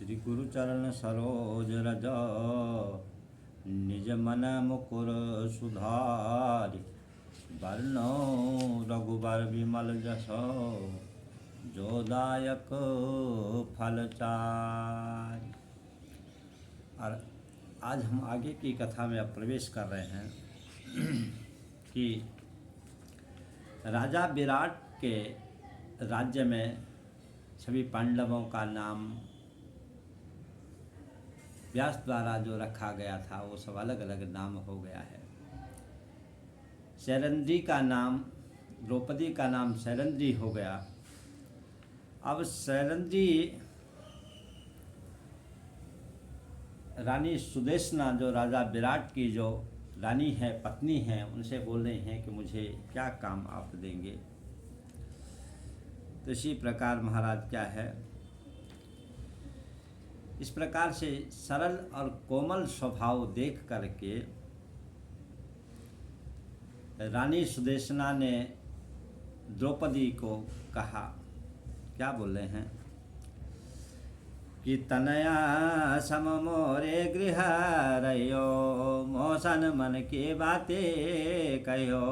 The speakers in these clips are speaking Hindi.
श्री गुरु चरण सरोज रज निज मन मुकुर सुधारि वर्ण रघुबर विमल जस जो दायक फल चारि। और आज हम आगे की कथा में अब प्रवेश कर रहे हैं कि राजा विराट के राज्य में सभी पांडवों का नाम व्यास द्वारा जो रखा गया था वो सब अलग अलग नाम हो गया है। शैरंद्री का नाम, द्रौपदी का नाम शैरंद्री हो गया। अब शैरंद्री रानी सुदेशना जो राजा विराट की जो रानी है, पत्नी है, उनसे बोल रहे हैं कि मुझे क्या काम आप देंगे। तो इसी प्रकार महाराज क्या है, इस प्रकार से सरल और कोमल स्वभाव देख करके रानी सुदेशना ने द्रौपदी को कहा, क्या बोल रहे हैं कि तनया सम मोरे गृह रहो, मोसन मन की बातें कहो,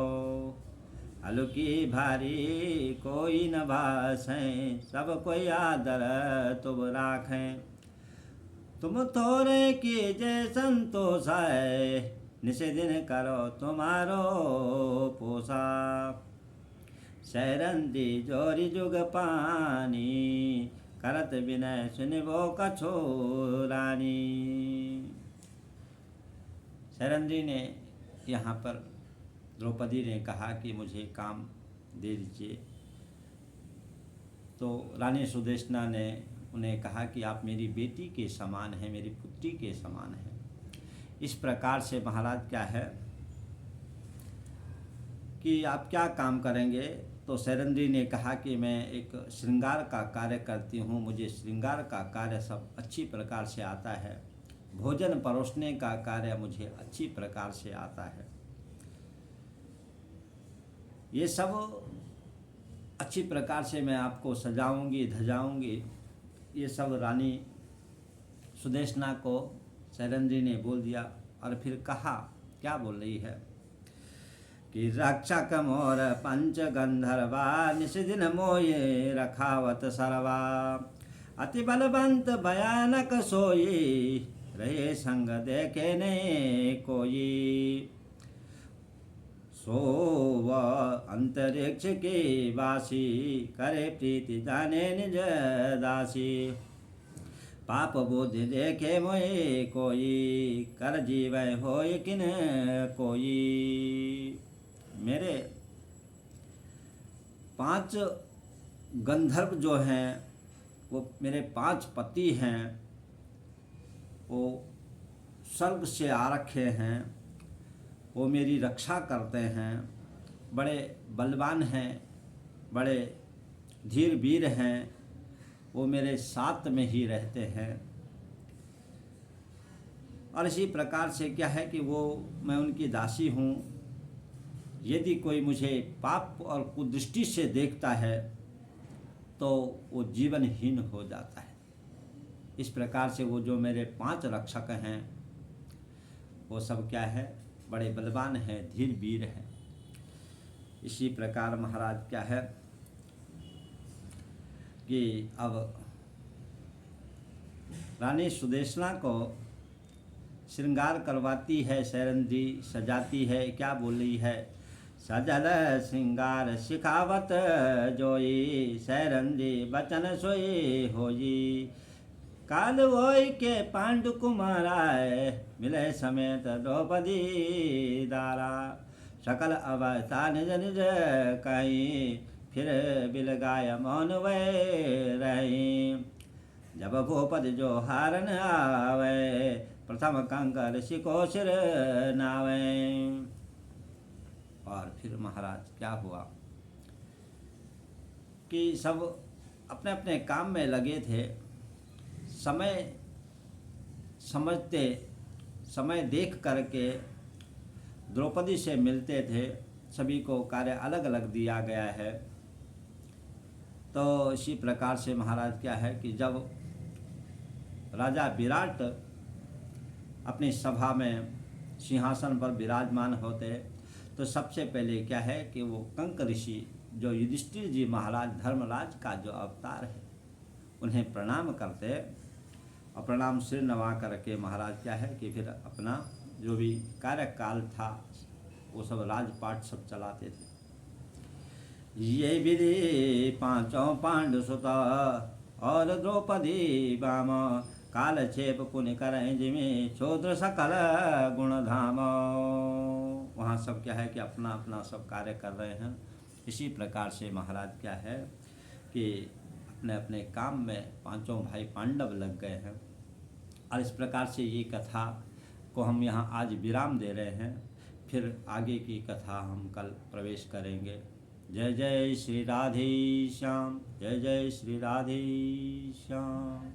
हल्की भारी कोई न भासें, सब कोई आदर तुम राखें, तुम थोड़े कीजे संतोष है, निसे दिन करो तुम्हारो पोसा, शैरंदी जोरी जुग पानी, करत विनय सुनिबो कछो रानी। शैरंदी ने यहाँ पर द्रौपदी ने कहा कि मुझे काम दे दीजिए। तो रानी सुदेशना ने उन्हें कहा कि आप मेरी बेटी के समान हैं, मेरी पुत्री के समान हैं। इस प्रकार से महाराज क्या है कि आप क्या काम करेंगे। तो शैरंद्री ने कहा कि मैं एक श्रृंगार का कार्य करती हूँ, मुझे श्रृंगार का कार्य सब अच्छी प्रकार से आता है, भोजन परोसने का कार्य मुझे अच्छी प्रकार से आता है, ये सब अच्छी प्रकार से मैं आपको सजाऊंगी धजाऊंगी। ये सब रानी सुदेशना को शैरंद्री ने बोल दिया। और फिर कहा, क्या बोल रही है कि रक्षक मोर पंच गंधर्वा, निषदिन मोये रखावत सरवा, अति बलवंत भयानक सोई, रहे संग देखे ने कोई, सो अंतरिक्ष के वासी, करे प्रीति जाने निज दासी, पाप बुद्धि देखे मोए कोई, कर जीवै होय किन कोई। मेरे 5 गंधर्व जो हैं, वो मेरे 5 पति हैं, वो स्वर्ग से आ रखे हैं, वो मेरी रक्षा करते हैं, बड़े बलवान हैं, बड़े धीर वीर हैं, वो मेरे साथ में ही रहते हैं। और इसी प्रकार से क्या है कि वो मैं उनकी दासी हूँ। यदि कोई मुझे पाप और कुदृष्टि से देखता है तो वो जीवनहीन हो जाता है। इस प्रकार से वो जो मेरे 5 रक्षक हैं वो सब क्या है, बड़े बलवान हैं, धीर वीर हैं। इसी प्रकार महाराज क्या है कि अब रानी सुदेशना को श्रृंगार करवाती है शैरंद्री, सजाती है। क्या बोल रही है, सजल श्रृंगार सिखावत जोई, शैरंद्री बचन सोई होई, काल वोई के पांडु कुमाराय, मिले समेत द्रौपदी दारा, सकल अवस्था निज निज कहीं, फिर बिलगाय मौन वै रही, जब भूपति जो हारन आवे, प्रथम कंकर सिको सिर नावे। और फिर महाराज क्या हुआ कि सब अपने अपने काम में लगे थे, समय समझते, समय देख करके द्रौपदी से मिलते थे। सभी को कार्य अलग अलग दिया गया है। तो इसी प्रकार से महाराज क्या है कि जब राजा विराट अपनी सभा में सिंहासन पर विराजमान होते तो सबसे पहले क्या है कि वो कंक ऋषि जो युधिष्ठिर जी महाराज धर्मराज का जो अवतार है उन्हें प्रणाम करते और प्रणाम सिर नवा करके महाराज क्या है कि फिर अपना जो भी कार्यकाल था वो सब राजपाट सब चलाते थे। ये विधि पांचों पांडुसुता और द्रौपदी वाम कालक्षेप पुण्य करें जिमे छोद्र सकल गुणधाम। वहाँ सब क्या है कि अपना अपना सब कार्य कर रहे हैं। इसी प्रकार से महाराज क्या है कि अपने अपने काम में पांचों भाई पांडव लग गए हैं। और इस प्रकार से ये कथा को हम यहाँ आज विराम दे रहे हैं। फिर आगे की कथा हम कल प्रवेश करेंगे। जय जय श्री राधे श्याम, जय जय श्री राधे श्याम।